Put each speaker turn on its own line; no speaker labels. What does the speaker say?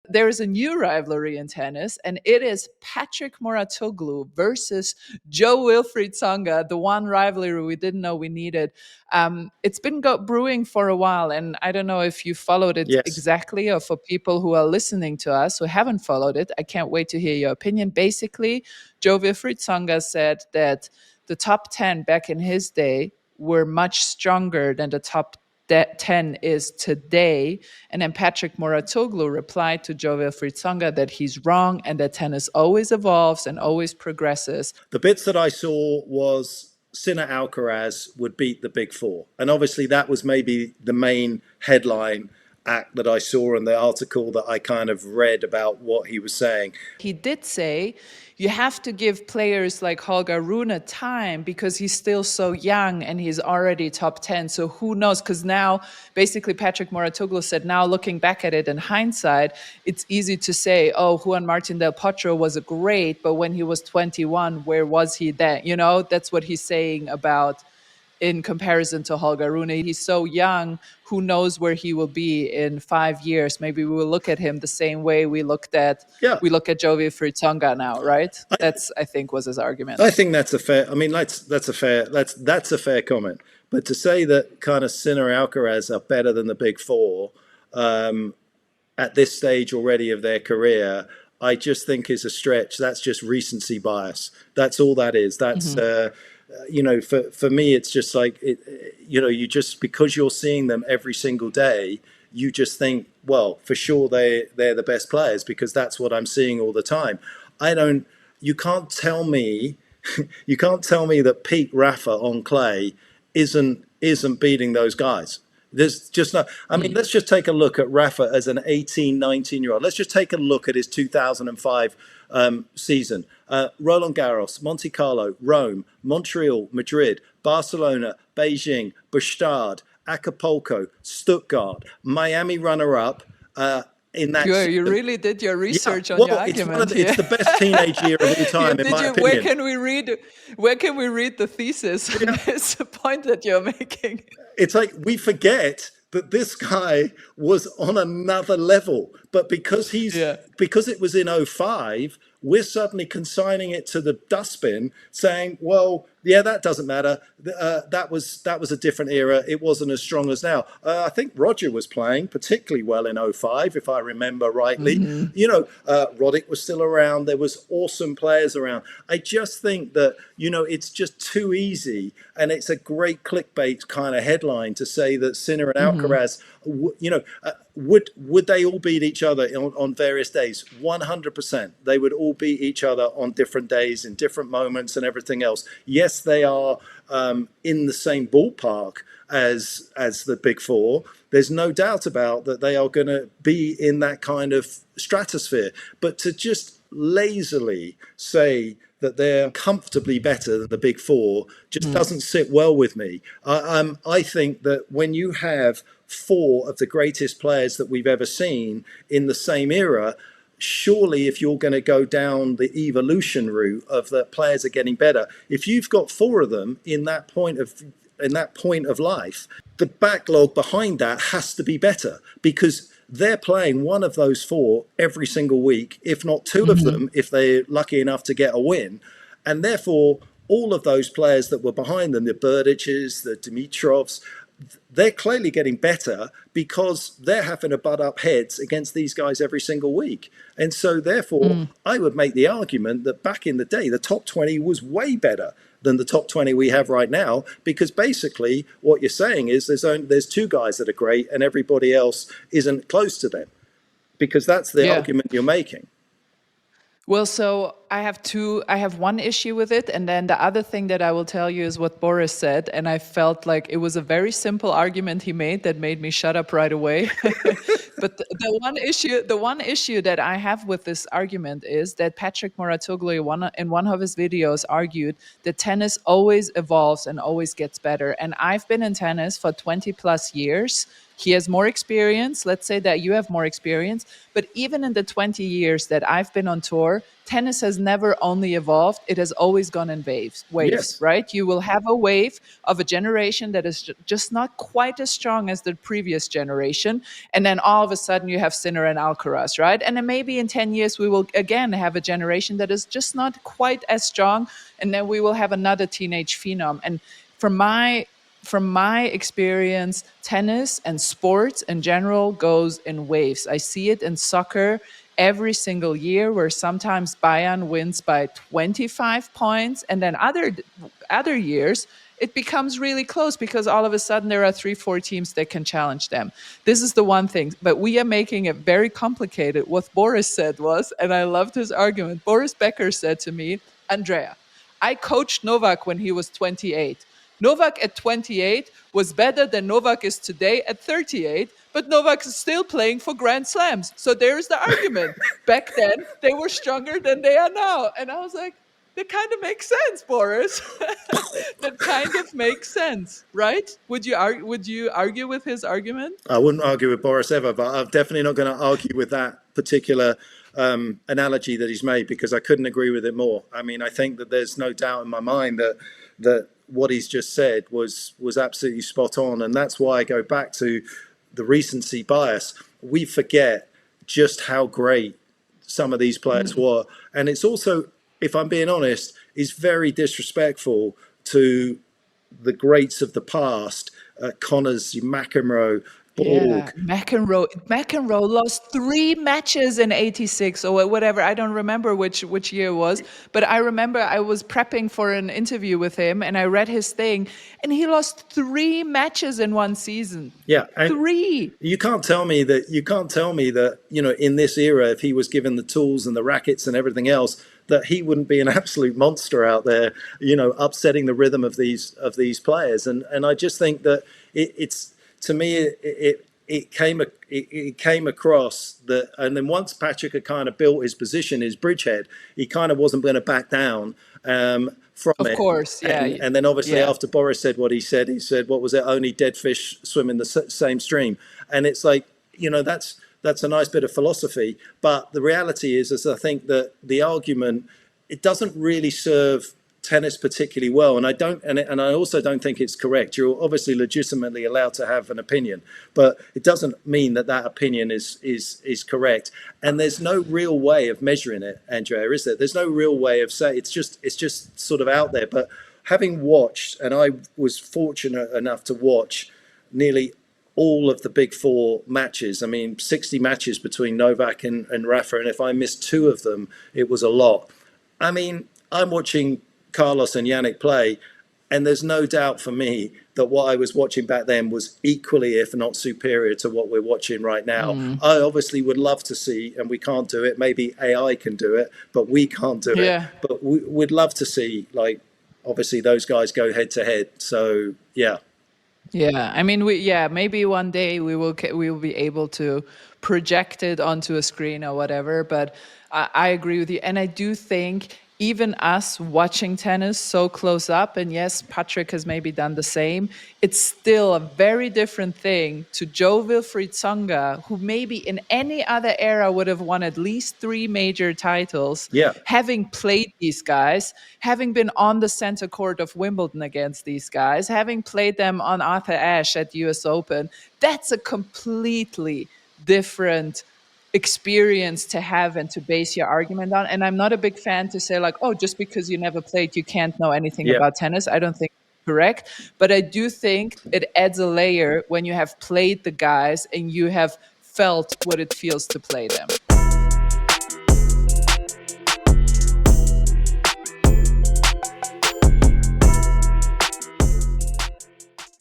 there is a new rivalry in tennis, and it is Tsonga-Mouratoglou versus Jo-Wilfried Tsonga, the one rivalry we didn't know we needed. It's been brewing for a while, and I don't know if you followed it
Yes.
exactly, or for people who are listening to us who haven't followed it, I can't wait to hear your opinion. Basically, Jo-Wilfried Tsonga said that the top 10 back in his day were much stronger than the top 10 is today. And then Tsonga-Mouratoglou replied to Jo-Wilfried Tsonga that he's wrong and that tennis always evolves and always progresses.
The bits that I saw was Sinner Alcaraz would beat the big four. And obviously that was maybe the main headline act that I saw in the article that I kind of read about what he was saying.
He did say you have to give players like Holger Rune time because he's still so young and he's already top 10. So who knows? Because now basically Tsonga-Mouratoglou said, now looking back at it in hindsight, it's easy to say, oh, Juan Martín del Potro was a great, but when he was 21, where was he then? You know, that's what he's saying about in comparison to Holger Rune. He's so young, who knows where he will be in 5 years. Maybe we will look at him the same way we look at Jo-Wilfried Tsonga now, right? That's, I think, was his argument.
I think that's a fair, I mean, that's a fair comment. But to say that kind of Sinner Alcaraz are better than the big four at this stage already of their career, I just think is a stretch. That's just recency bias. That's all that is. That's you know, for me, it's just like, you know, you just, because you're seeing them every single day, you just think, well, for sure they're the best players because that's what I'm seeing all the time. You can't tell me that Pete Rafa on clay isn't beating those guys. There's just no, I mean, let's just take a look at Rafa as an 18, 19-year-old. Let's just take a look at his 2005 season. Roland Garros, Monte Carlo, Rome, Montreal, Madrid, Barcelona, Beijing, Bastard, Acapulco, Stuttgart, Miami runner-up in that season.
You really did your research on your argument.
It's the best teenage year of all time, in my opinion.
Where can we read the thesis on this point that you're making?
It's like we forget that this guy was on another level, but because because it was in 05, we're suddenly consigning it to the dustbin, saying, well, yeah, that doesn't matter. That was a different era. It wasn't as strong as now. I think Roger was playing particularly well in 05, if I remember rightly. You know, Roddick was still around. There was awesome players around. I just think that, you know, it's just too easy, and it's a great clickbait kind of headline to say that Sinner and Alcaraz, you know, would they all beat each other on various days? 100%. They would all beat each other on different days, in different moments and everything else. Yes, they are in the same ballpark as the big four. There's no doubt about that they are going to be in that kind of stratosphere. But to just lazily say that they're comfortably better than the big four just doesn't sit well with me. I think that when you have four of the greatest players that we've ever seen in the same era, surely if you're going to go down the evolution route of the players are getting better, if you've got four of them in that point of life, the backlog behind that has to be better because they're playing one of those four every single week, if not two of them, if they're lucky enough to get a win. And therefore, all of those players that were behind them, the Berdiches, the Dimitrovs, they're clearly getting better because they're having to butt up heads against these guys every single week. And so therefore, I would make the argument that back in the day, the top 20 was way better than the top 20 we have right now, because basically what you're saying is there's two guys that are great and everybody else isn't close to them, because that's the argument you're making.
Well, so I have one issue with it. And then the other thing that I will tell you is what Boris said. And I felt like it was a very simple argument he made that made me shut up right away. But the one issue that I have with this argument is that Tsonga-Mouratoglou in one of his videos argued that tennis always evolves and always gets better. And I've been in tennis for 20 plus years. He has more experience. Let's say that you have more experience. But even in the 20 years that I've been on tour, tennis has never only evolved, it has always gone in waves,
Yes.
right? You will have a wave of a generation that is just not quite as strong as the previous generation. And then all of a sudden you have Sinner and Alcaraz, right? And then maybe in 10 years we will again have a generation that is just not quite as strong. And then we will have another teenage phenom. And from my experience, tennis and sports in general goes in waves. I see it in soccer every single year, where sometimes Bayern wins by 25 points, and then other years it becomes really close because all of a sudden there are 3-4 teams that can challenge them. This is the one thing, but we are making it very complicated. What Boris said was, and I loved his argument, Boris Becker said to me, Andrea, I coached Novak when he was 28. Novak at 28 was better than Novak is today at 38, but Novak is still playing for Grand Slams. So there's the argument. Back then, they were stronger than they are now. And I was like, that kind of makes sense, Boris. That kind of makes sense, right? Would you argue with his argument?
I wouldn't argue with Boris ever, but I'm definitely not going to argue with that particular analogy that he's made, because I couldn't agree with it more. I mean, I think that there's no doubt in my mind that what he's just said was absolutely spot on. And that's why I go back to the recency bias. We forget just how great some of these players were. And it's also, if I'm being honest, is very disrespectful to the greats of the past, Connors, McEnroe, Borg.
Yeah, McEnroe lost 3 matches in '86 or whatever. I don't remember which year it was, but I remember I was prepping for an interview with him and I read his thing, and he lost 3 matches in one season.
Yeah, and
3.
You can't tell me that, you know, in this era, if he was given the tools and the rackets and everything else, that he wouldn't be an absolute monster out there, you know, upsetting the rhythm of these players. And I just think that it's, to me, it came across that. And then once Patrick had kind of built his position, his bridgehead, he kind of wasn't going to back down from it.
Of course, yeah.
And then obviously after Boris said what he said, what was it? Only dead fish swim in the same stream. And it's like, you know, that's a nice bit of philosophy. But the reality is I think that the argument, it doesn't really serve tennis particularly well, and I also don't think it's correct. You're obviously legitimately allowed to have an opinion, but it doesn't mean that opinion is correct. And there's no real way of measuring it, Andrea, is there? There's no real way of saying it's just sort of out there. But having watched, and I was fortunate enough to watch nearly all of the big 4 matches. I mean, 60 matches between Novak and Rafa, and if I missed 2 of them, it was a lot. I mean, I'm watching Carlos and Yannick play, and there's no doubt for me that what I was watching back then was equally, if not superior, to what we're watching right now. I obviously would love to see, and we can't do it, maybe AI can do it, but we can't do it. But we'd love to see, like, obviously those guys go head to head. So yeah.
Yeah, I mean, maybe one day we will be able to project it onto a screen or whatever. But I agree with you, and I do think even us watching tennis so close up, and yes, Patrick has maybe done the same, it's still a very different thing to Jo-Wilfried Tsonga, who maybe in any other era would have won at least 3 major titles, having played these guys, having been on the center court of Wimbledon against these guys, having played them on Arthur Ashe at the US Open. That's a completely different experience to have and to base your argument on. And I'm not a big fan to say, like, oh, just because you never played, you can't know anything about tennis. I don't think it's correct. But I do think it adds a layer when you have played the guys and you have felt what it feels to play them.